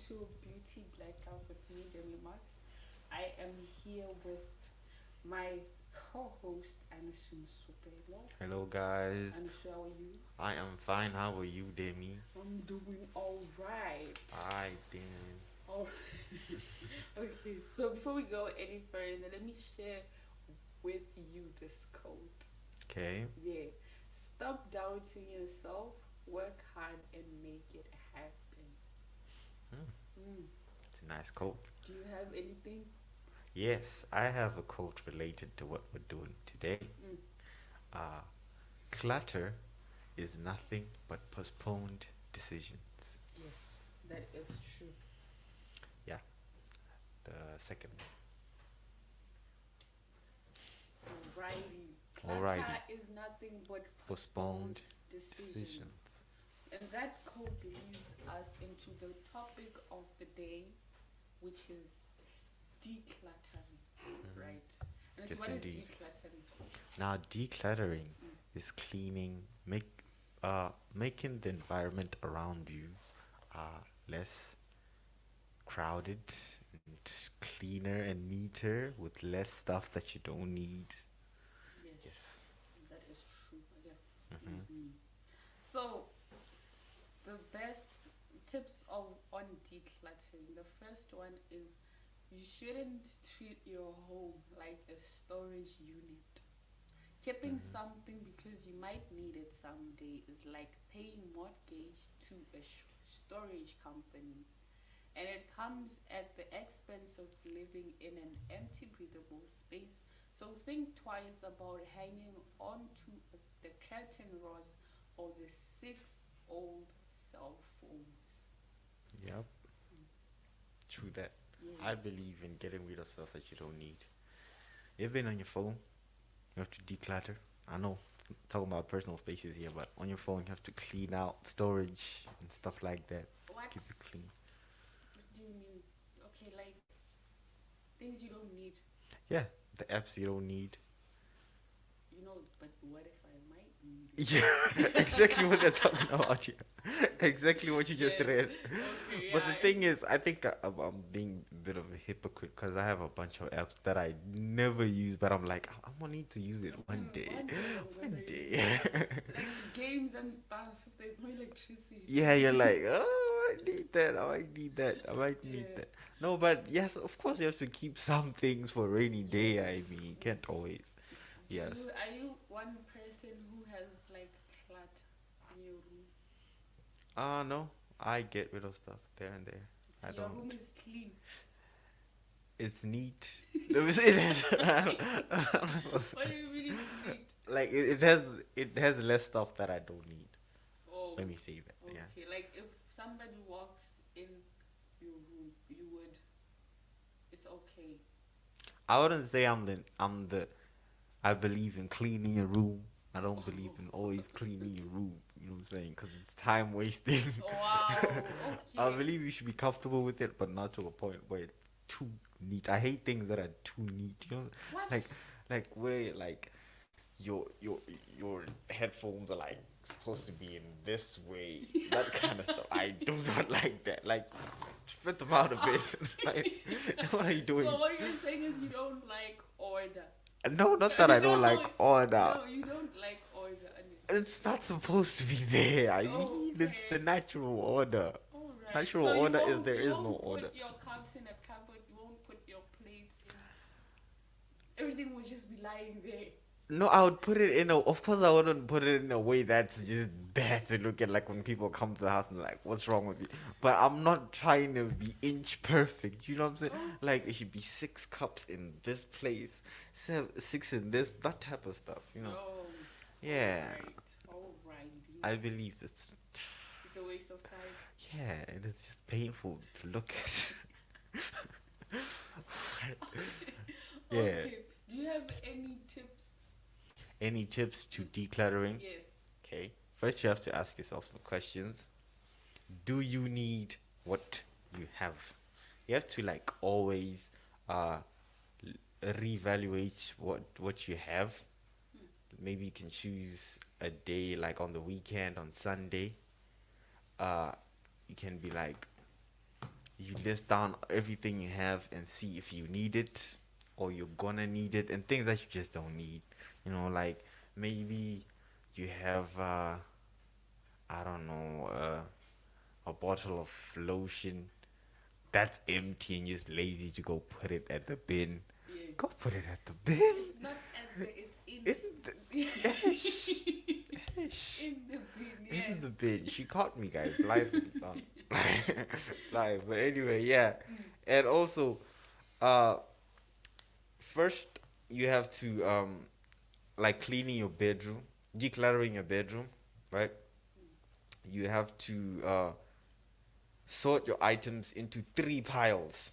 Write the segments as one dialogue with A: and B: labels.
A: to Beauty Blackout with me, Demi. I am here with my co-host Anisun Supelo.
B: Hello guys,
A: Anisu, how are you?
B: I am fine. How are you, Demi?
A: I'm doing all right.
B: I then.
A: Oh, okay. So before we go any further, let me share with you this quote.
B: Okay.
A: Yeah, stop doubting yourself. Work hard and make it happen.
B: Hmm,
A: Mm.
B: it's a nice quote.
A: Do you have anything?
B: Yes, I have a quote related to what we're doing today.
A: Mm.
B: Uh, Clutter is nothing but postponed decisions.
A: Yes, that is true.
B: Yeah, the second
A: Alrighty.
B: one.
A: Clutter
B: Alrighty,
A: is nothing but postponed
B: postponed
A: decisions.
B: decisions.
A: And that quote leads us into the topic of the day, which is decluttering,
B: Hmm.
A: right? And so,
B: Yes,
A: what is
B: indeed.
A: decluttering?
B: Now, decluttering
A: Mm.
B: is cleaning, making the environment around you less crowded and cleaner and neater with less stuff that you don't need.
A: Yes,
B: Yes.
A: that is true. Yeah.
B: Hmm.
A: Mm-hmm. So, the best tips of on decluttering. The first one is you shouldn't treat your home like a storage unit. Keeping
B: Hmm.
A: something because you might need it someday is like paying mortgage to a storage company. And it comes at the expense of living in an empty, breathable space. So think twice about hanging onto the curtain rods or the six old cell phones.
B: Yep. True that.
A: Yeah.
B: I believe in getting rid of stuff that you don't need. Even on your phone, you have to declutter. I know, talking about personal spaces here, but on your phone, you have to clean out storage and stuff like that.
A: What?
B: Keep it clean.
A: What do you mean? Okay, like things you don't need.
B: Yeah, the apps you don't need.
A: But what if I might need it?
B: Yeah, exactly what they're talking about here. Exactly what you just
A: Yes.
B: read.
A: Okay,
B: But the
A: yeah.
B: thing is, I think I'm being a bit of a hypocrite because I have a bunch of apps that I never use, but I'm like, I'm gonna need to use it one day.
A: One day I'm
B: One
A: gonna use
B: day.
A: it. Like games and stuff, if there's no electricity.
B: Yeah, you're like, oh, I need that. I might need that. I might need
A: Yeah.
B: that. No, but yes, of course, you have to keep some things for rainy day. I
A: Yes.
B: mean, you can't always. Yes.
A: Are you one person who has like clutter in your room?
B: No, I get rid of stuff there and there. I
A: Your room
B: don't.
A: is clean.
B: It's neat. Let me say that.
A: What do you mean it's neat?
B: Like it has less stuff that I don't need.
A: Oh,
B: Let me say that. Yeah.
A: okay. Like if somebody walks in your room, you would. It's okay.
B: I wouldn't say I'm the I believe in cleaning your room. I don't believe in always cleaning your room. You know what I'm saying? Because it's time wasting.
A: Wow.
B: I
A: Okay.
B: believe you should be comfortable with it, but not to a point where it's too neat. I hate things that are too neat. You know,
A: What?
B: like where like your your headphones are like supposed to be in this way. That kind of stuff. I do not like that. Like spread them out a bit. Like, what are you doing?
A: So what you're saying is you don't like order.
B: No, not that I don't
A: No,
B: like order.
A: no, you don't like order.
B: It's not supposed to be there. I mean, it's the
A: Okay.
B: natural order.
A: All right.
B: Natural
A: So
B: order is there
A: you
B: is no
A: won't
B: order.
A: put your cups in a cupboard. You won't put your plates in. Everything will just be lying there.
B: No, I would put it in a. Of course, I wouldn't put it in a way that's just bad to look at. Like when people come to the house and like, "What's wrong with you?" But I'm not trying to be inch perfect. You know what I'm saying? Like it
A: Okay.
B: should be six cups in this place, six in this, that type of stuff. You know?
A: Oh. All
B: Yeah,
A: right. All righty.
B: I believe it's.
A: It's a waste of time.
B: Yeah, and it's just painful to look at. Yeah.
A: Okay. Do you have any tips?
B: Any tips to decluttering?
A: Yes.
B: Okay. First, you have to ask yourself some questions. Do you need what you have? You have to like always uh reevaluate what you have. Maybe you can choose a day like on the weekend on Sunday. Uh, you can be like you list down everything you have and see if you need it or you're gonna need it, and things that you just don't need. Like maybe you have I don't know, a bottle of lotion that's empty and you're just lazy to go put it at the bin.
A: Yeah.
B: Go put it at the bin.
A: It's not at the. It's in.
B: In the ish,
A: In the bin. Yes.
B: in the bin. She caught me, guys. Live on live. But anyway, yeah. And also, first you have to like cleaning your bedroom, decluttering your bedroom, right? You have to sort your items into 3 piles.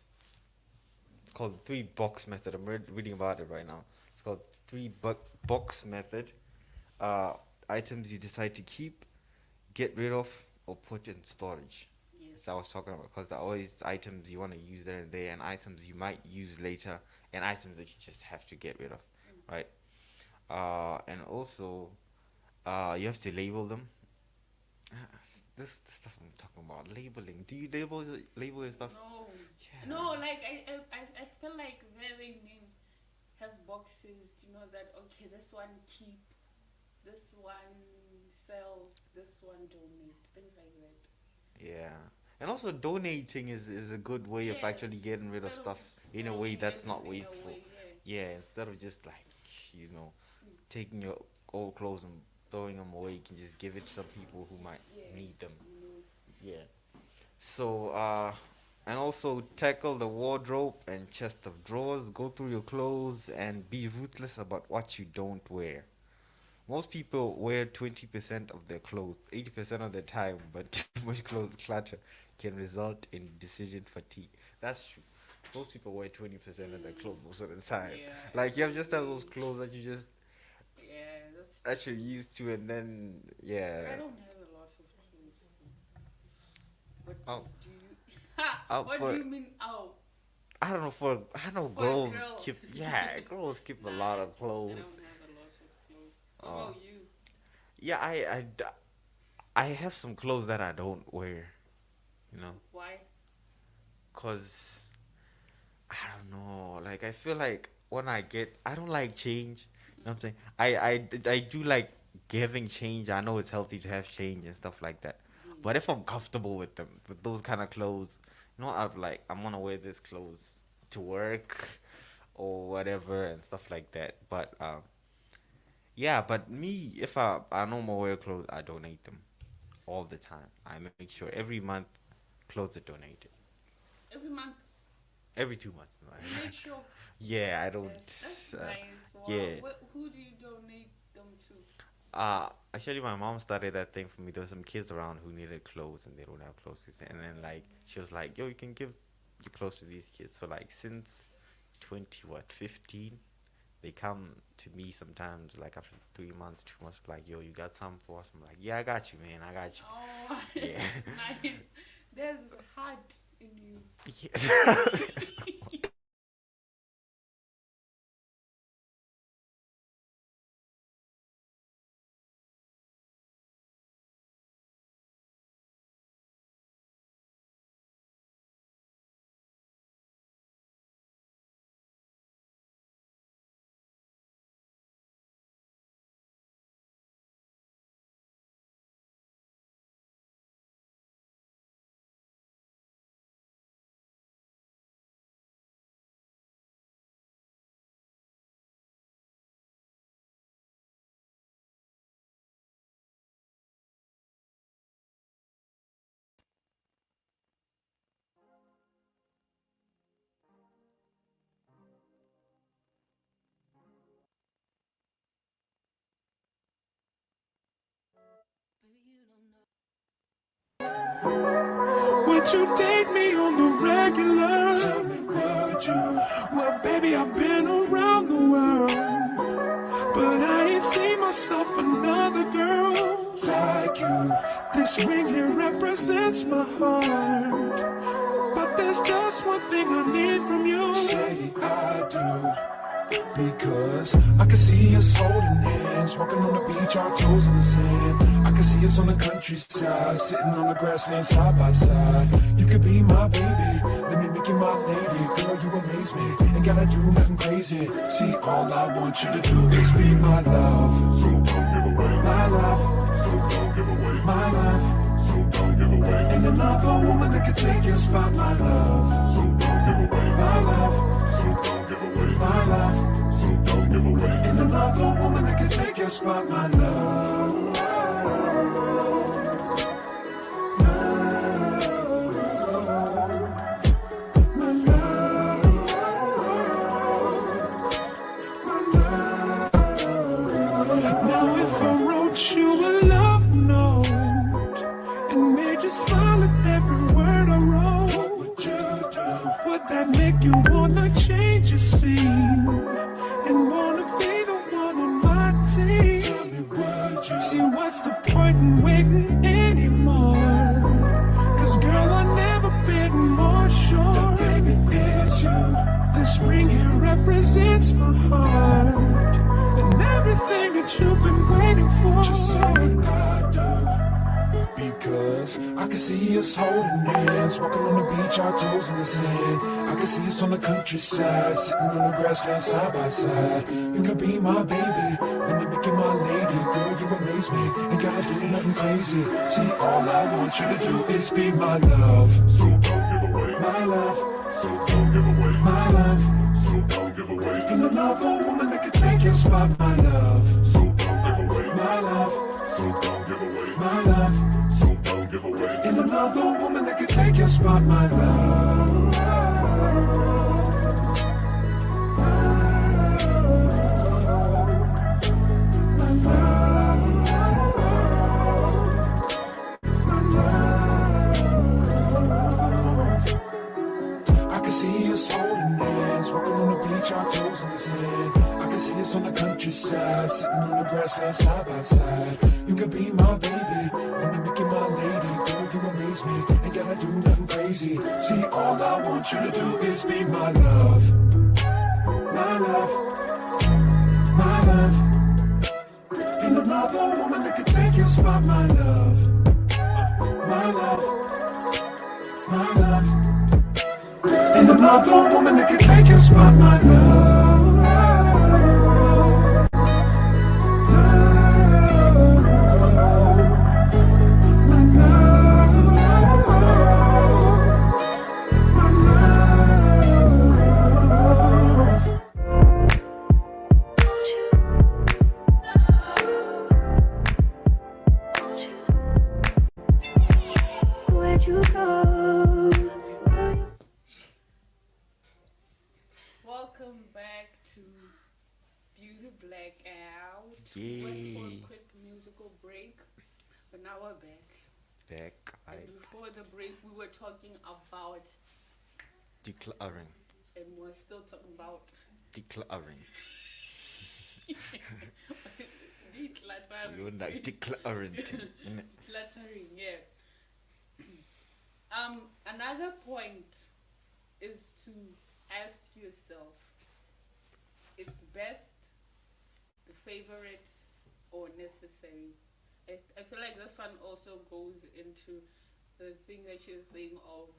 B: It's called the 3-box method. I'm reading about it right now. It's called 3-box method. Items you decide to keep, get rid of, or put in storage.
A: Yes.
B: So I was talking about, because there are always items you want to use there and there, and items you might use later, and items that you just have to get rid of, right? And also, you have to label them. This stuff I'm talking about, labeling. Do you label your stuff?
A: No.
B: Yeah.
A: No, like I feel like they have boxes to know that okay, this one keep, this one sell, this one donate, things like that.
B: Yeah. And also donating is a good way of actually getting rid of
A: instead
B: stuff in a way
A: throwing
B: that's not
A: everything
B: wasteful.
A: away,
B: Yeah, instead of just like, taking your old clothes and throwing them away, you can just give it to some people who might
A: Yeah.
B: need them.
A: You know.
B: Yeah. So, and also tackle the wardrobe and chest of drawers. Go through your clothes and be ruthless about what you don't wear. Most people wear 20% of their clothes 80% of the time, but too much clothes clutter can result in decision fatigue. That's true. Most people wear 20% of their clothes most of the time.
A: Yeah,
B: Like, you have just have those clothes that you just
A: yeah, that's
B: that you're used to, and then
A: But
B: yeah.
A: I don't have a lot of clothes. What
B: Oh.
A: do you? What
B: For-
A: do you mean? Oh,
B: I don't know,
A: For a
B: girls
A: girl.
B: keep girls keep a
A: Nah,
B: lot of
A: I
B: clothes.
A: don't have a lot of clothes. What
B: Oh.
A: about you?
B: Yeah, I have some clothes that I don't wear,
A: Why?
B: cause I don't know. Like, I feel like when I don't like change. You know what I'm saying? I do like giving change. I know it's healthy to have change and stuff like that. But if I'm comfortable with those kind of clothes, I'm gonna wear this clothes to work or whatever and stuff like that. But yeah, but me, if I no more wear clothes, I donate them all the time. I make sure every month clothes are donated.
A: Every month,
B: Every 2 months.
A: you make sure.
B: Yeah, I don't.
A: That's nice. Wow.
B: yeah.
A: Who do you donate them to?
B: Actually, my mom started that thing for me. There were some kids around who needed clothes and they don't have clothes, and then like she was like, "Yo, you can give your clothes to these kids." So like since 15, they come to me sometimes like after 3 months, 2 months, like, "Yo, you got something for us?" I'm like, "Yeah, I got you, man. I got you."
A: Oh,
B: Yeah.
A: nice. There's heart in you.
B: Yeah.
C: Would you date me on the regular? Tell me, would you? Well, baby, I've been around the world, but I ain't seen myself another girl like you. This ring here represents my heart, but there's just one thing I need from you. Say I do. Because I can see us holding hands, walking on the beach, our toes in the sand. I can see us on the countryside, sitting on the grassland side by side. You could be my baby, Ain't gotta do nothing crazy. See, all I want you to do is be my love. So don't give away my love. So don't give away my love. So don't give away. Ain't another woman that can take your spot, my love. So don't give away my love. So don't give away my love. So don't give away. Ain't another woman that can take your spot, my love. Now if I wrote you a love note and made you smile at every word I wrote, what would you do? Would that make you wanna change your scene and wanna be the one on my team? Tell me, would you? See, what's the point in waiting anymore? Cause girl, I've never been more sure that baby it's you. This ring here represents my heart and everything that you've been waiting for. Just say what I do, because I can see us holding hands, walking on the beach, our toes in the sand. I can see us on the countryside, sitting on the grassland side by side. You can be my baby, let me make you my lady. Girl, you amaze me, ain't gotta do nothing crazy. See, all I want you to do is be my love. So don't give away my love. So don't give away my love. So don't give away. Ain't another woman that can take your spot, my love. So don't give away my love. So don't give away my love. So don't give away. Ain't another woman that can take your spot, my love. I can see us holding hands, walking on the beach, our toes in the sand. I can see us on the countryside, sitting on the grassland side by side. You can be my baby, let me make you my lady. Girl, you amaze me, ain't gotta do nothing crazy. See, all I want you to do is be my love. My love, my love. Ain't another woman that can take your spot, my love. My love, my love. Ain't another woman that can take your spot, my love. My love, my love.
D: Where'd you go?
A: Welcome back to Beauty Blackout. We
B: Yay.
A: went for a quick musical break, but now we're back. And before the break, we were talking about,
B: Decluttering.
A: and we're still talking about
B: Decluttering.
A: decluttering.
B: You like decluttering thing, innit?
A: Decluttering, yeah. Another point is to ask yourself, it's best, the favorite, or necessary? I feel like this one also goes into the thing that you're saying of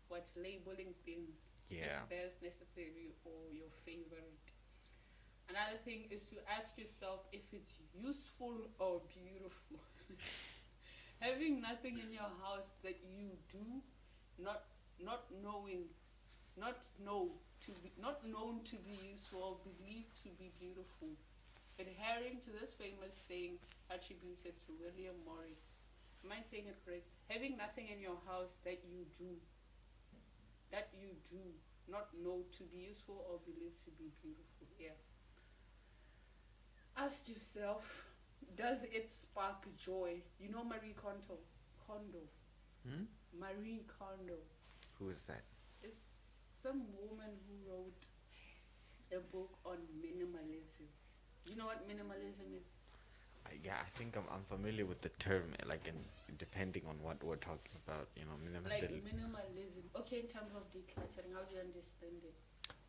A: what's labeling things.
B: Yeah.
A: It's best, necessary, or your favorite. Another thing is to ask yourself if it's useful or beautiful. Having nothing in your house that you do, not known to be useful or believed to be beautiful. Adhering to this famous saying attributed to William Morris. Am I saying it correct? Having nothing in your house that you do, not know to be useful or believed to be beautiful. Yeah. Ask yourself, does it spark joy? You know Marie Kondo. Marie Kondo.
B: Who is that?
A: It's some woman who wrote a book on minimalism. You know what minimalism is?
B: Yeah, I think I'm familiar with the term, like, depending on what we're talking about, you know,
A: Like minimalism. Okay, in terms of decluttering, how do you understand it?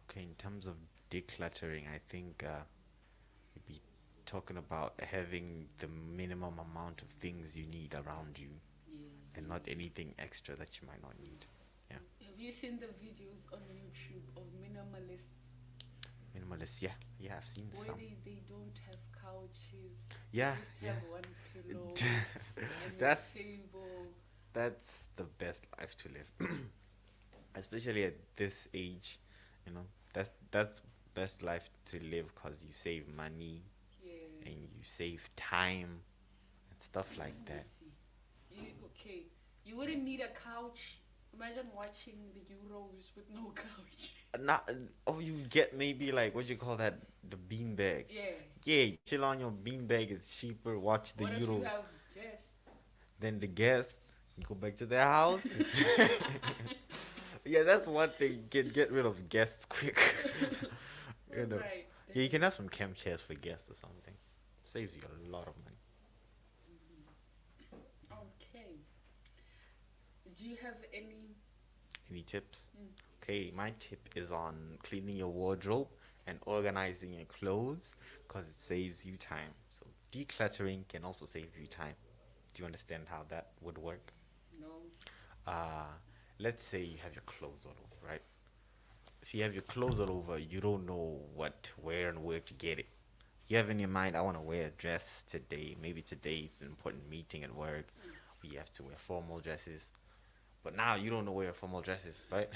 B: Okay, in terms of decluttering, I think we'd be talking about having the minimum amount of things you need around you, and not anything extra that you might not need. Yeah.
A: Have you seen the videos on YouTube of minimalists?
B: Minimalist, yeah, yeah, I've seen
A: Where
B: some.
A: they don't have couches.
B: Yeah,
A: They just
B: yeah.
A: have one pillow and a
B: That's
A: table.
B: that's the best life to live, especially at this age. You know, that's best life to live because you save money
A: Yeah.
B: and you save time and stuff like
A: Let me
B: that.
A: see. Okay. You wouldn't need a couch. Imagine watching the Euros with no couch.
B: Not, oh, you get maybe like what you call that, the bean bag.
A: Yeah.
B: Yeah, chill on your bean bag. It's cheaper. Watch the
A: What if you
B: Euros.
A: have guests?
B: Then the guests go back to their house. Yeah, that's one thing. You can get rid of guests quick. You know.
A: Right.
B: Yeah, you can have some camp chairs for guests or something. Saves you a lot of money.
A: Okay. Do you have any?
B: Any tips?
A: Mm.
B: Okay, my tip is on cleaning your wardrobe and organizing your clothes because it saves you time. So decluttering can also save you time. Do you understand how that would work?
A: No.
B: Uh, let's say you have your clothes all over, right? If you have your clothes all over, you don't know what to wear and where to get it. You have in your mind, I want to wear a dress today. Maybe today it's an important meeting at work. Or you have to wear formal dresses. But now you don't know where formal dresses, right?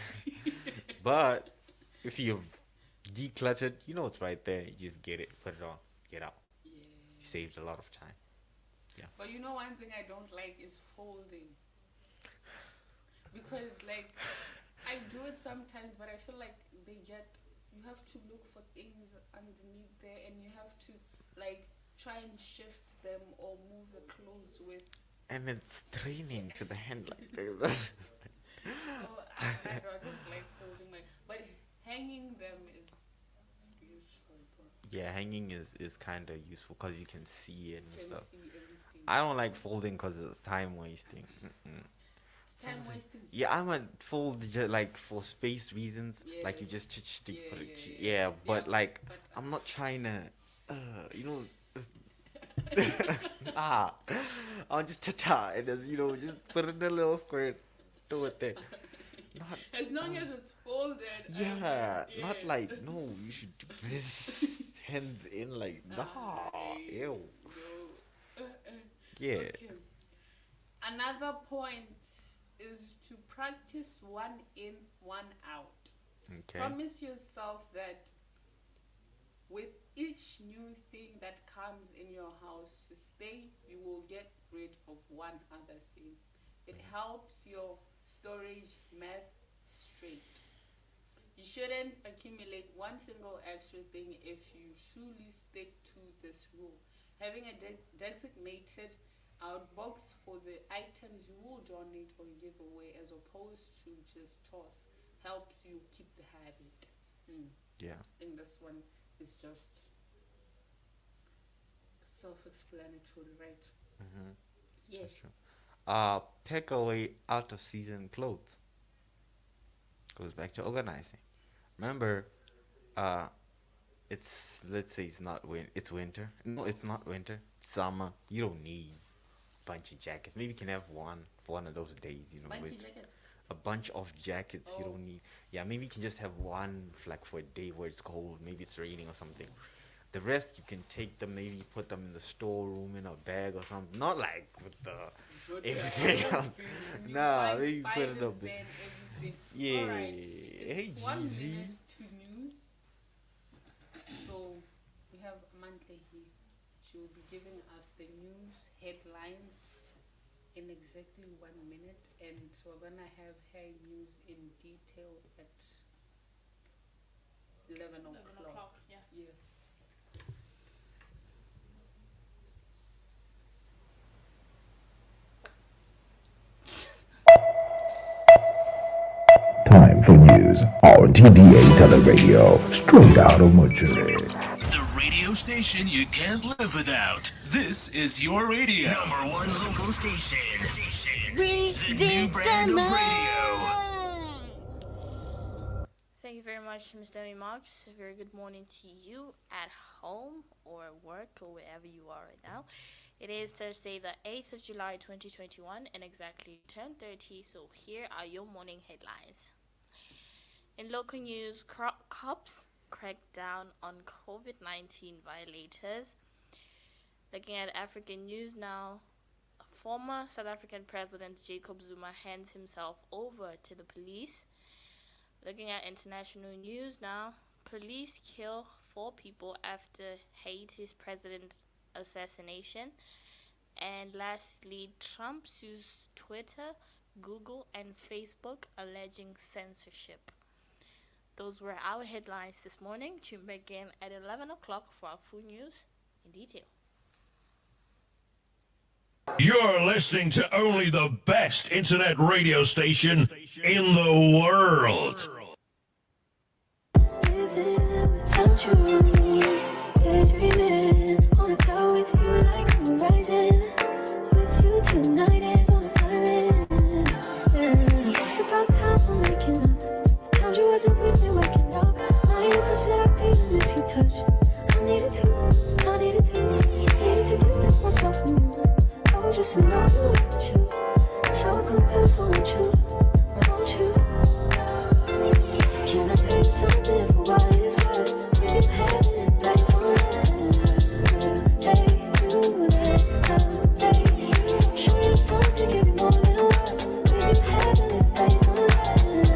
B: But if you've decluttered, you know it's right there. You just get it, put it on, get out.
A: Yeah.
B: You saved a lot of time.
A: But you know, one thing I don't like is folding. Because, like, I do it sometimes, but I feel like you have to look for things underneath there and you have to, like, try and shift them or move the clothes with.
B: And it's draining to the hand like this.
A: So I don't like folding but hanging them is useful. Bro.
B: Yeah, hanging is kind of useful because you can see it
A: You
B: and
A: can
B: stuff.
A: see everything.
B: I don't like folding because it's time wasting.
A: It's time wasting.
B: Yeah, I might fold like for space reasons. Like you
A: Yes.
B: just stick
A: Yeah,
B: put it.
A: yeah,
B: Yeah,
A: yeah.
B: but
A: Yeah,
B: like
A: but,
B: I'm not trying to, you know. I'll just ta and then, just put it in a little square, do it there. Not,
A: as long as it's folded.
B: yeah,
A: yeah.
B: not like, no, you should do this, hands in, like, nah, ew.
A: No.
B: Yeah.
A: Okay. Another point is to practice one in, one out.
B: Okay.
A: Promise yourself that with each new thing that comes in your house to stay, you will get rid of one other thing. It helps your storage math straight. You shouldn't accumulate one single extra thing if you truly stick to this rule. Having a designated outbox for the items you will donate or give away as opposed to just toss helps you keep the habit.
B: Yeah.
A: I think this one is just self-explanatory, right?
B: Mm-hmm.
A: Yes.
B: That's true. Pack away out of season clothes. Goes back to organizing. Remember, let's say it's winter. No, it's not winter. It's summer. You don't need a bunch of jackets. Maybe you can have one for one of those days.
A: Bunchy
B: with
A: jackets.
B: a bunch of jackets. You
A: Oh.
B: don't need. Yeah, maybe you can just have one like for a day where it's cold. Maybe it's raining or something. The rest you can take them. Maybe put them in the storeroom in a bag or something. Not like with the
A: Good
B: everything
A: guy.
B: else.
A: You
B: Nah,
A: find
B: maybe put it
A: spiders
B: up.
A: then everything.
B: Yeah.
A: Alright.
B: Hey,
A: It's 1
B: Jeezy.
A: minute to news. So we have Amanda here. She will be giving us the news headlines in exactly 1 minute, and we're gonna have her news in detail at 11 o'clock.
E: Yeah.
A: Yeah.
F: Time for news on TDA Teleradio, straight out of Mercury.
C: The radio station you can't live without. This is your radio. Number one local station. The new brand of radio.
E: Thank you very much, Ms. Demi Marks. A very good morning to you at home or at work or wherever you are right now. It is Thursday, the 8th of July, 2021, and exactly 10:30. So here are your morning headlines. In local news, cops crack down on COVID-19 violators. Looking at African news now, former South African President Jacob Zuma hands himself over to the police. Looking at international news now, police kill 4 people after Haiti's president's assassination. And lastly, Trump sues Twitter, Google, and Facebook alleging censorship. Those were our headlines this morning. Tune back in at 11 o'clock for our full news in detail.
G: You're listening to only the best internet radio station in the world.
D: Living without you, daydreaming on a cloud with you like horizon. With you tonight is on a island. Yeah. It's about time we're making up. The times you wasn't with me waking up. Now you for said I couldn't miss your touch. I needed to distance myself from you. I was just to know you want you. So I come close, I want you. Can I tell you something for what it's worth? We've been having it place on nothing. Take you there, I'll take you. Show you something, give you more than words. We've been having it place on nothing.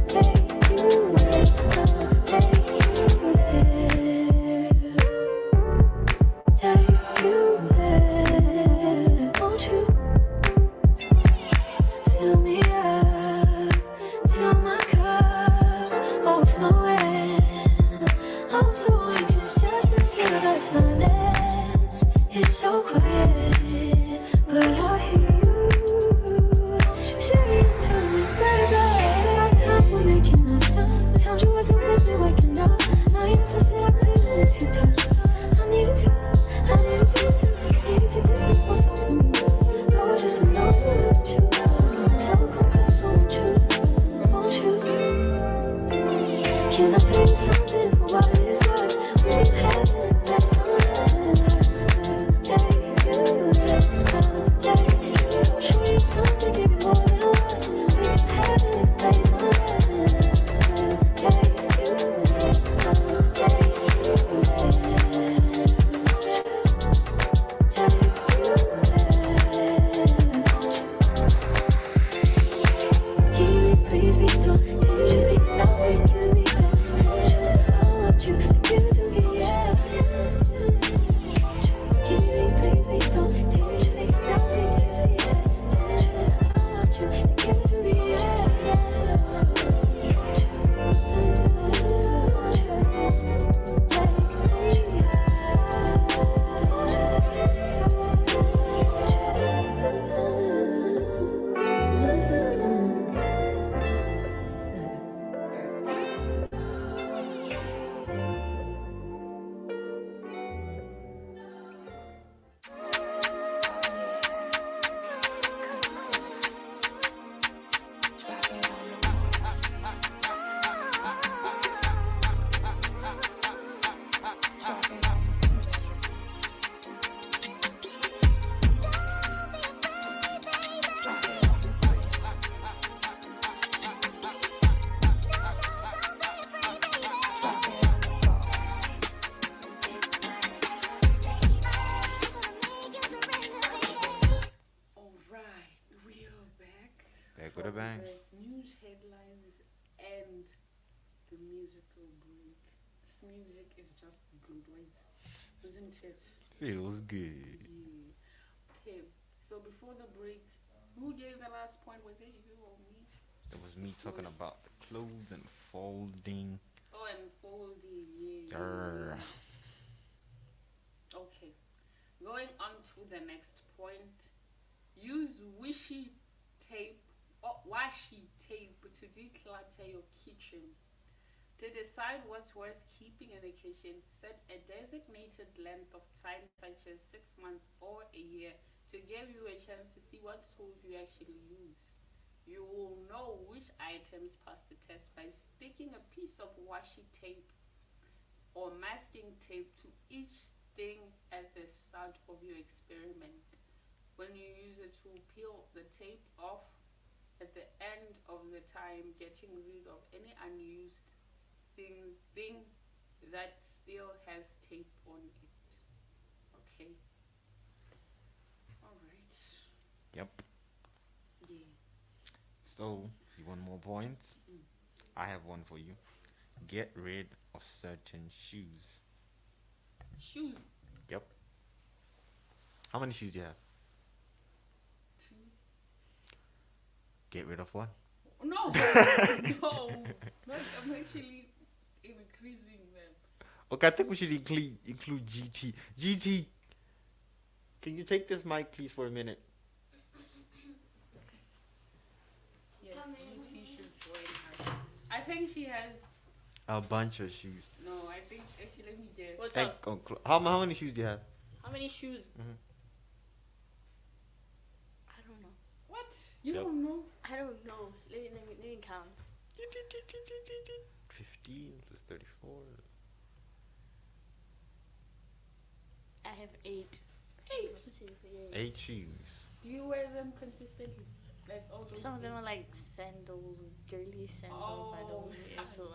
D: Take you there, I'll take you there. Take you there, won't you? Fill me up till my cup's overflowing. I'm so anxious just to feel the silence. It's so quiet, but I hear you saying to me, baby. Said our time we're making up time. The times you wasn't with me waking up. Now you never said I couldn't miss your touch. I needed to distance myself from you. I was just to know you want you. So come close, won't you? Can I tell you something for what it's worth? We've been having it place on nothing. Take you there, I'll take you. Show you something, give you more than words. We've been having it place on nothing. Take you there, I'll take you there. Please be don't teach me that way you be that. I want you to give it to me, yeah. Please be don't teach me that way you be that. I want you to give it to me, yeah.
B: Back with a bang.
A: The news headlines and the musical break. This music is just good, right? Isn't it?
B: Feels good.
A: Yeah. Okay, so before the break, who gave the last point? Was it you or me?
B: It was me talking about the clothes and folding.
A: Oh, and folding, yeah.
B: Grr.
A: Okay, going on to the next point. Use washi tape to declutter your kitchen. To decide what's worth keeping in the kitchen, set a designated length of time such as 6 months or a year to give you a chance to see what tools you actually use. You will know which items pass the test by sticking a piece of washi tape or masking tape to each thing at the start of your experiment. When you use it to peel the tape off at the end of the time, getting rid of any unused thing that still has tape on it. Okay. All right.
B: Yep.
A: Yeah.
B: So, you want more points? I have one for you. Get rid of certain shoes.
A: Shoes.
B: Yep. How many shoes do you have?
A: 2.
B: Get rid of one.
A: No. No. Not, I'm actually increasing them.
B: Okay, I think we should include GT. GT, can you take this mic, please, for a minute?
A: Yes, GT should join us. I think she has.
B: A bunch of shoes.
A: No, I think actually let me guess.
E: What's
B: Hey,
E: up?
B: how many shoes do you have?
E: How many shoes?
B: Mhm.
E: I don't know.
A: What? You
B: Yep.
A: don't know?
E: I don't know. Let me count.
B: 15 plus 34.
E: I have 8.
A: 8.
B: 8 shoes.
A: Do you wear them consistently? Like all those
E: Some of them
A: things?
E: are like sandals, girly sandals. I don't wear. So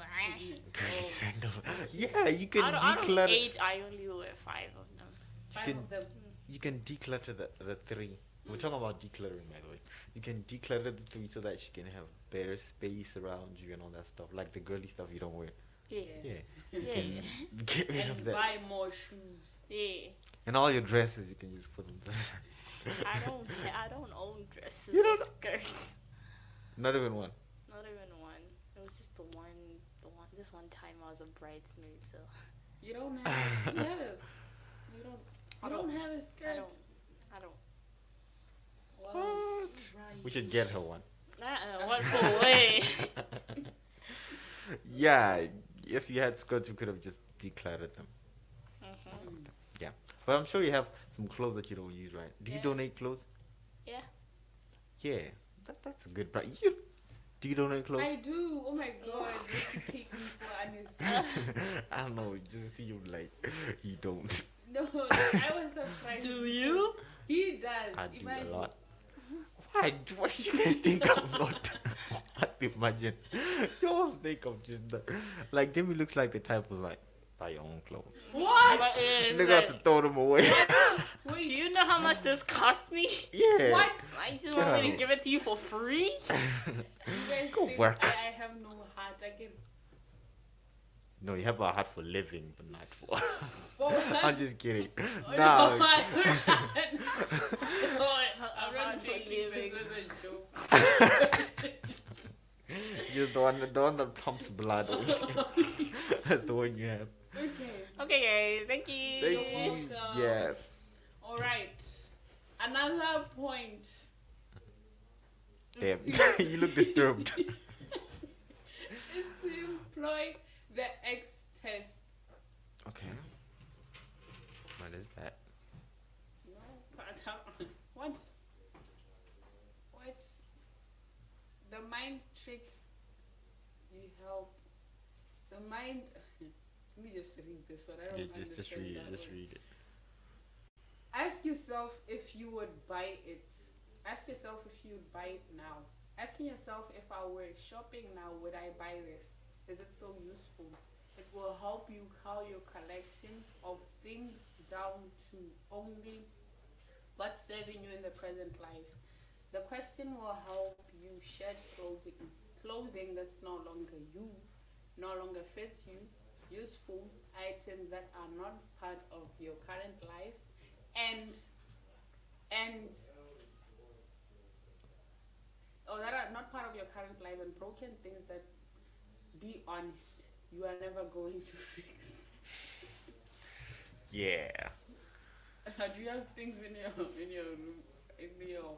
B: Sandal. Yeah, you can
E: out of
B: declutter.
E: 8, I only wear 5 of them.
A: 5
B: can-
A: of them.
B: You can declutter the 3. We're talking about decluttering, by the way. You can declutter the 3 so that you can have better space around you and all that stuff. Like the girly stuff you don't wear.
E: Yeah.
B: Yeah. You
E: Yeah.
B: can get rid of
A: And
B: that.
A: buy more shoes.
E: Yeah.
B: And all your dresses, you can just put them.
E: I don't own dresses
B: You
E: or
B: don't-
E: skirts.
B: Not even one.
E: Not even one. It was just this one time I was a bridesmaid, so
A: You don't have yes. You don't. You don't have a skirt.
E: I don't.
A: Wow.
B: What?
A: Right.
B: We should get her one.
E: What for way?
B: Yeah, if you had skirts, you could have just decluttered them. Yeah, but I'm sure you have some clothes that you don't use, right? Do you
A: Yeah.
B: donate clothes?
E: Yeah.
B: Yeah, that's a good price. Do you donate clothes?
A: I do. Oh my god. You should take me for honest.
B: I don't know. Just see you like you don't.
A: No, I was surprised.
E: Do you?
A: He does.
B: I do
A: Imagine.
B: a lot. Why? What do you guys think I'm not? Imagine. You always think I'm just like Demi looks like the type was like buy your own clothes.
A: What?
E: But,
B: Nigga has to throw them away.
E: do
A: Wait.
E: you know how much this cost me?
B: Yeah.
A: What?
E: I just
B: Get
E: want
B: out
E: me to
B: of
E: give it to you for free?
A: You guys
B: Go
A: think
B: work.
A: I have no heart. I can.
B: No, you have a heart for living, but not for.
A: Oh,
B: I'm just kidding.
A: no,
B: Nah.
A: I'm not
E: for
A: making
E: living.
A: this as a joke.
B: Just the one that pumps blood. That's the one you have.
A: Okay.
E: Okay, guys. Thank you.
B: Thank you.
A: welcome.
B: Yeah.
A: All right. Another point.
B: Damn. You look disturbed.
A: Is to employ the X test.
B: Okay. What is that?
A: No, what? What? The mind tricks you help. The mind. Let me just read this one. I don't
B: Just
A: understand
B: read it.
A: that
B: Just
A: one.
B: read it.
A: Ask yourself if you would buy it. Ask yourself if you would buy it now. Asking yourself if I were shopping now, would I buy this? Is it so useful? It will help you cull your collection of things down to only what's serving you in the present life. The question will help you shed clothing that's no longer you, no longer fits you, useful items that are not part of your current life, and that are not part of your current life, and broken things that, be honest, you are never going to fix.
B: Yeah.
A: Do you have things in your room, in your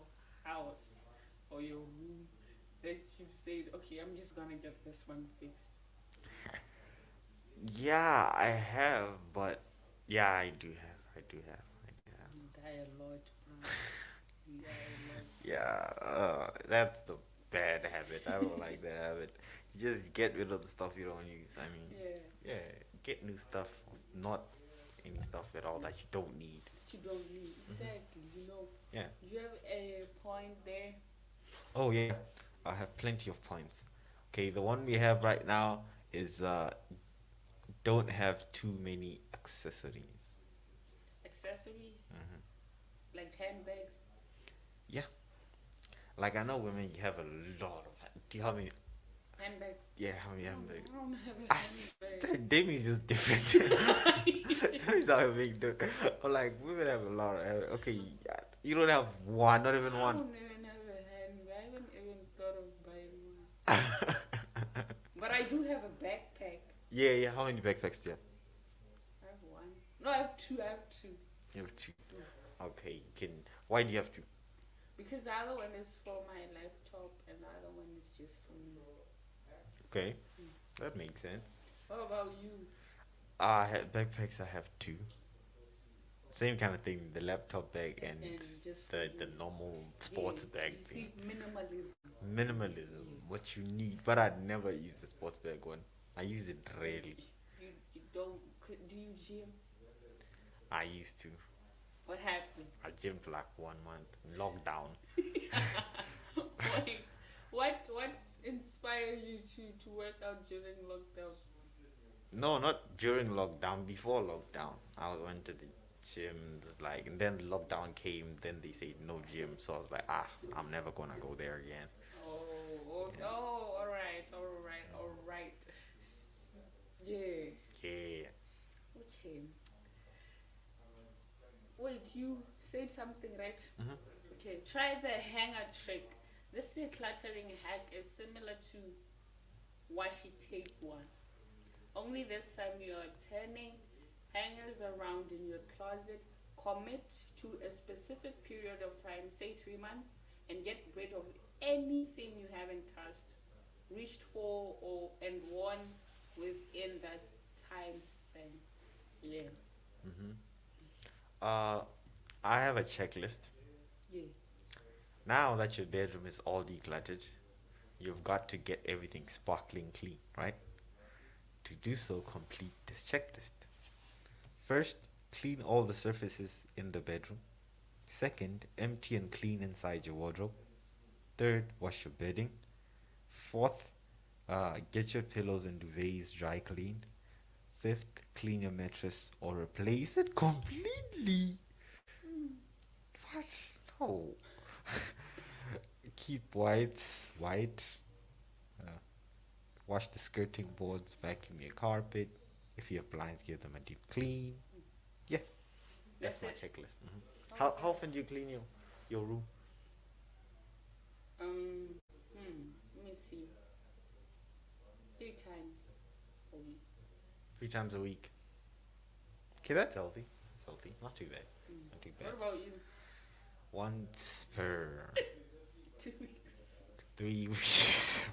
A: house or your room that you said, okay, I'm just gonna get this one fixed?
B: Yeah, I have, but yeah, I do have.
A: You die a lot, bro. You die a lot.
B: Yeah, that's the bad habit. I don't like that habit. Just get rid of the stuff you don't use. I mean,
A: Yeah,
B: get new stuff, not any stuff at all that you don't need.
A: that you don't need. Exactly, you know.
B: Yeah.
A: You have a point there.
B: Oh yeah, I have plenty of points. Okay, the one we have right now is don't have too many accessories.
A: Accessories, like handbags.
B: Yeah, like I know women have a lot of. Do you have any?
A: Handbag.
B: Yeah, how many handbags?
A: I don't have a handbag.
B: Demi's just different. Demi's not a big deal. Or like women have a lot of. Okay, you don't have one, not even
A: I
B: one.
A: don't even have a handbag. I haven't even thought of buying one. But I do have a backpack.
B: Yeah, yeah. How many backpacks do you have?
A: I have one. No, I have two. I have two.
B: You have two. Okay, you can. Why do you have two?
A: Because the other one is for my laptop and the other one is just for me.
B: Okay, that makes sense.
A: What about you?
B: I have backpacks. I have two. Same kind of thing. The laptop bag and
A: And just
B: the
A: for you.
B: normal sports
A: Yeah,
B: bag
A: you
B: thing.
A: see, minimalism.
B: Minimalism, what you need. But I'd never use the sports bag one. I use it rarely.
A: You don't. Do you gym?
B: I used to.
A: What happened?
B: I gym for like 1 month. Lockdown.
A: Wait, what inspired you to work out during lockdown?
B: No, not during lockdown. Before lockdown, I went to the gym. Like, and then lockdown came. Then they said no gym. So I was like, I'm never gonna go there again.
A: Oh, all right. Yeah.
B: Yeah.
A: Okay. Wait, you said something, right? Okay, try the hanger trick. This decluttering hack is similar to washi tape one. Only this time you are turning hangers around in your closet. Commit to a specific period of time, say 3 months, and get rid of anything you haven't touched, reached for, and worn within that time span. Yeah.
B: I have a checklist.
A: Yeah.
B: Now that your bedroom is all decluttered, you've got to get everything sparkling clean, right? To do so, complete this checklist. First, clean all the surfaces in the bedroom. Second, empty and clean inside your wardrobe. Third, wash your bedding. Fourth, get your pillows and duvets dry cleaned. Fifth, clean your mattress or replace it completely. What? No. Keep whites white. Wash the skirting boards, vacuum your carpet. If you have blinds, give them a deep clean. Yeah, that's my
A: That's it.
B: checklist. How often do you clean your room?
A: Let me see. 3 times a week.
B: 3 times a week. Okay, that's healthy. That's healthy. Not too bad. Not too bad.
A: What about you?
B: Once per
A: 2 weeks.
B: 3 weeks.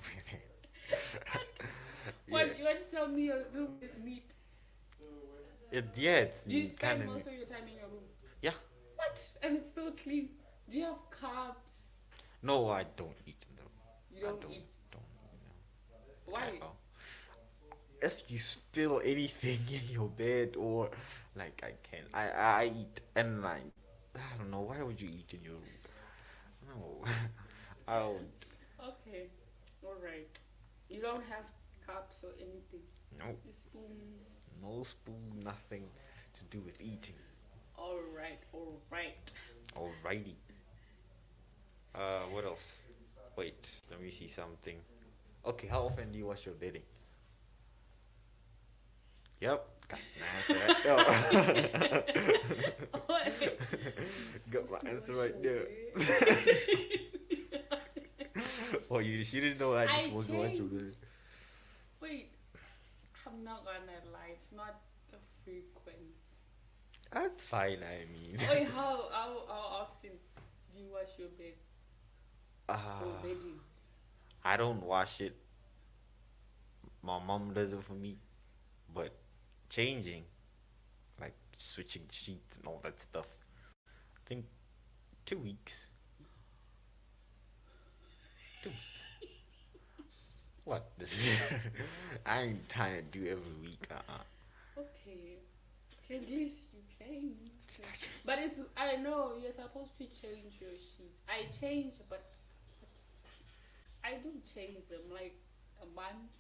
A: What? You want to tell me your room is neat?
B: It's
A: Do you spend
B: kind
A: most
B: of.
A: of your time in your room?
B: Yeah.
A: What? And it's still clean. Do you have cups?
B: No, I don't eat in the room.
A: You don't
B: I
A: eat.
B: don't
A: Why?
B: at all. If you spill anything in your bed or like I eat and like I don't know, why would you eat in your room? No. I don't.
A: Okay. All right. You don't have cups or anything.
B: No.
A: Spoons.
B: No spoon, nothing to do with eating.
A: All right.
B: Alrighty. What else? Wait, let me see something. Okay, how often do you wash your bedding? Yep, got my answer right there. Got my answer right there. Oh, she didn't know I just
A: I
B: was to wash your
A: changed.
B: bedding.
A: Wait. I'm not gonna lie. It's not the frequent.
B: I'm fine, I mean.
A: Wait, how often do you wash your bed or bedding?
B: I don't wash it. My mom does it for me. But changing, like switching sheets and all that stuff, I think 2 weeks. 2 weeks. What? I ain't trying to do every week.
A: Okay. At least you change. But it's, I know you're supposed to change your sheets. I change, but I do change them like a month.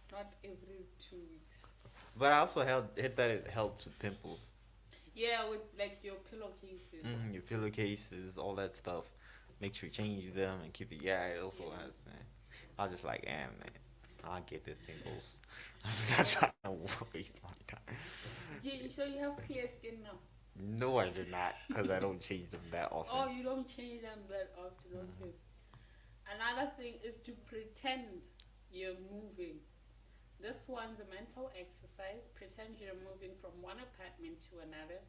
A: Not not every 2 weeks.
B: But I also hit that it helps with pimples.
A: Yeah, with like your pillowcases.
B: Your pillowcases, all that stuff. Make sure you change them and keep it. Yeah, it also has. I was just like, man, I'll get this pimples. I'm not trying to waste my time.
A: So you have clear skin now?
B: No, I do not, because I don't change them that often.
A: Oh, you don't change them that often. Okay. Another thing is to pretend you're moving. This one's a mental exercise. Pretend you're moving from one apartment to another,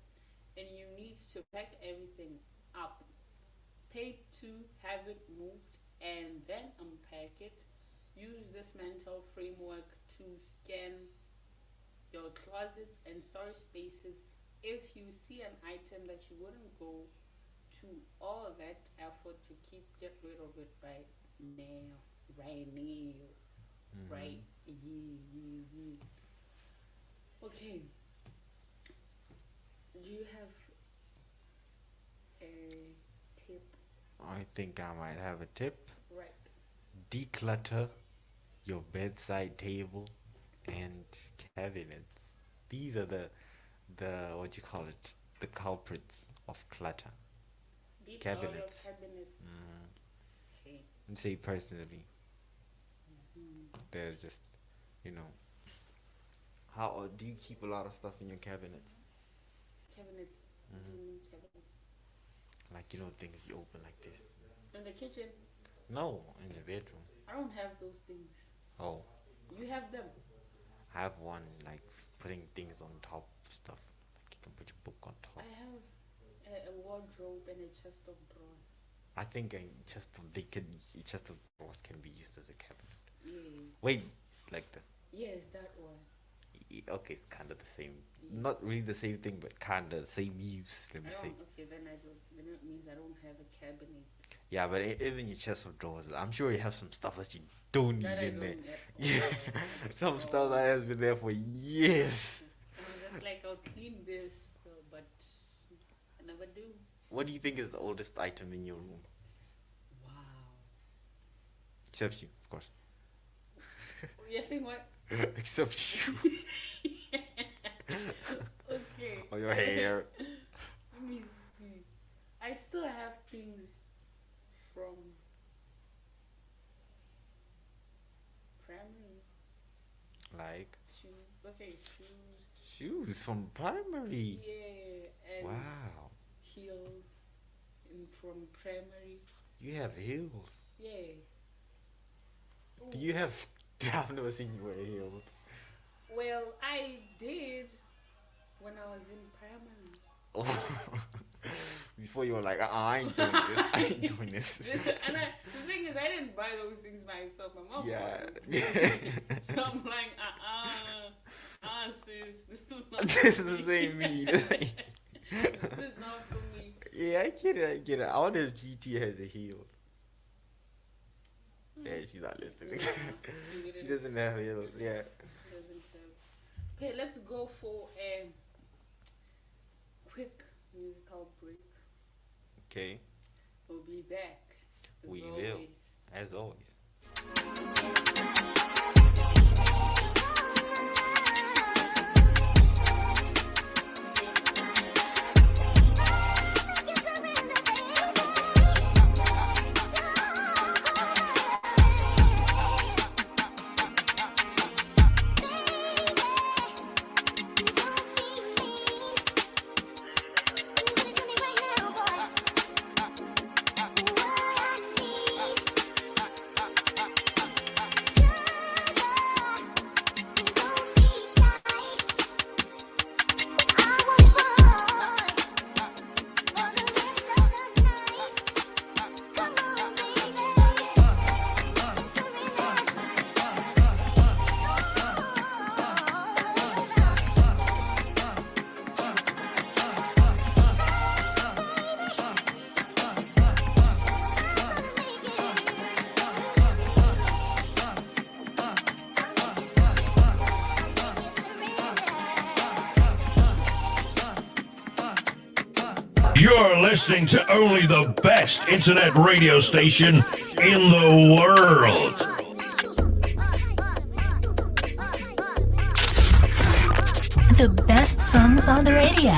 A: and you need to pack everything up. Pay to have it moved, and then unpack it. Use this mental framework to scan your closets and storage spaces. If you see an item that you wouldn't go to all that effort to get rid of it right now. Right? Yeah. Okay. Do you have a tip?
B: I think I might have a tip.
A: Right.
B: Declutter your bedside table and cabinets. These are the what you call it, the culprits of clutter. Cabinets.
A: Cabinets. Okay.
B: And say personally, they're just, how do you keep a lot of stuff in your cabinets?
A: Cabinets. What do you mean cabinets?
B: Like, things you open like this.
A: In the kitchen?
B: No, in the bedroom.
A: I don't have those things.
B: Oh.
A: You have them?
B: I have one, like, putting things on top of stuff. Like, you can put your book on top.
A: I have a wardrobe and a chest of drawers.
B: I think a chest of drawers can be used as a cabinet.
A: Yeah.
B: Wait, like the...
A: Yes, that one.
B: Okay, it's kind of the same. Not really the same thing, but kind of the same use, let me say.
A: Okay, then I don't. Then it means I don't have a cabinet.
B: Yeah, but even your chest of drawers, I'm sure you have some stuff that you don't need in there. Yeah, some stuff that has been there for years.
A: I'm just like, I'll clean this, but I never do.
B: What do you think is the oldest item in your room?
A: Wow.
B: Except you, of course.
A: You're saying what?
B: Except you.
A: Okay.
B: Or your hair.
A: Let me see. I still have things from primary.
B: Like?
A: Shoes. Okay, shoes.
B: Shoes from primary?
A: Yeah. And
B: wow.
A: heels from primary.
B: You have heels?
A: Yeah.
B: Do you have... I've never seen you wear heels.
A: Well, I did when I was in primary.
B: Oh. Before you were like, I ain't doing this. I ain't doing this.
A: And the thing is, I didn't buy those things myself. My mom bought them.
B: Yeah.
A: So I'm like, sis, this is not
B: This doesn't me.
A: This is not for me.
B: Yeah, I get it. I wonder if GT has a heels. Yeah, she's not listening. She doesn't have heels. Yeah.
A: Doesn't have. Okay, let's go for a quick musical break.
B: Okay.
A: We'll be back.
B: We will. As always.
G: You're listening to only the best internet radio station in the world.
H: the best songs on the radio.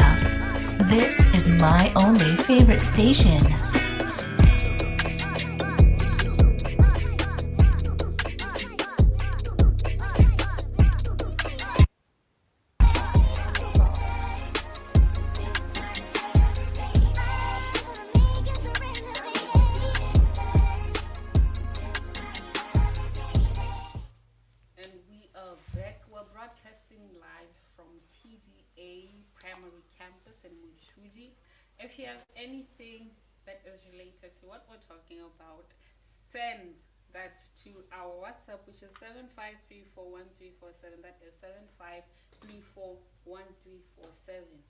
H: This is my only favorite station.
A: And we are back. We're broadcasting live from TDA Primary Campus in Muchuji. If you have anything that is related to what we're talking about, send that to our WhatsApp, which is 75341347. That is 75341347.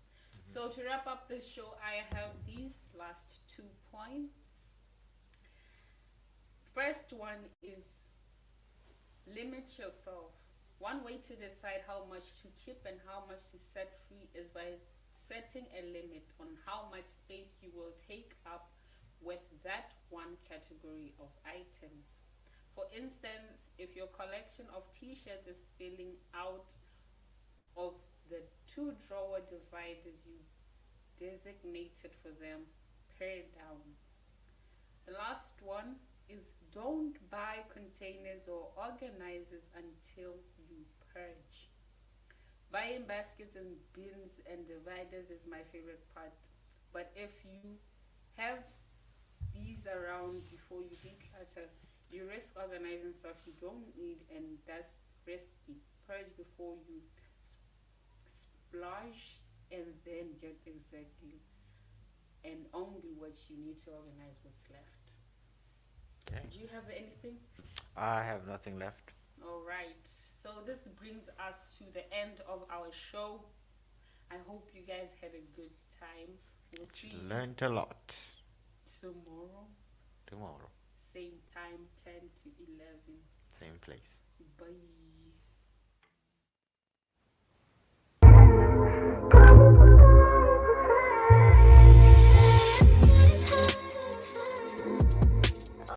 A: So to wrap up the show, I have these last 2 points. First one is limit yourself. One way to decide how much to keep and how much to set free is by setting a limit on how much space you will take up with that one category of items. For instance, if your collection of t-shirts is spilling out of the 2-drawer dividers you designated for them, pare down. The last one is don't buy containers or organizers until you purge. Buying baskets and bins and dividers is my favorite part, but if you have these around before you declutter, you risk organizing stuff you don't need, and that's risky. Purge before you splurge, and then get exactly and only what you need to organize what's left.
B: Okay.
A: Do you have anything?
B: I have nothing left.
A: All right. So this brings us to the end of our show. I hope you guys had a good time. We'll see you
B: Learned a lot.
A: tomorrow.
B: Tomorrow.
A: Same time, 10 to 11.
B: Same place.
A: Bye.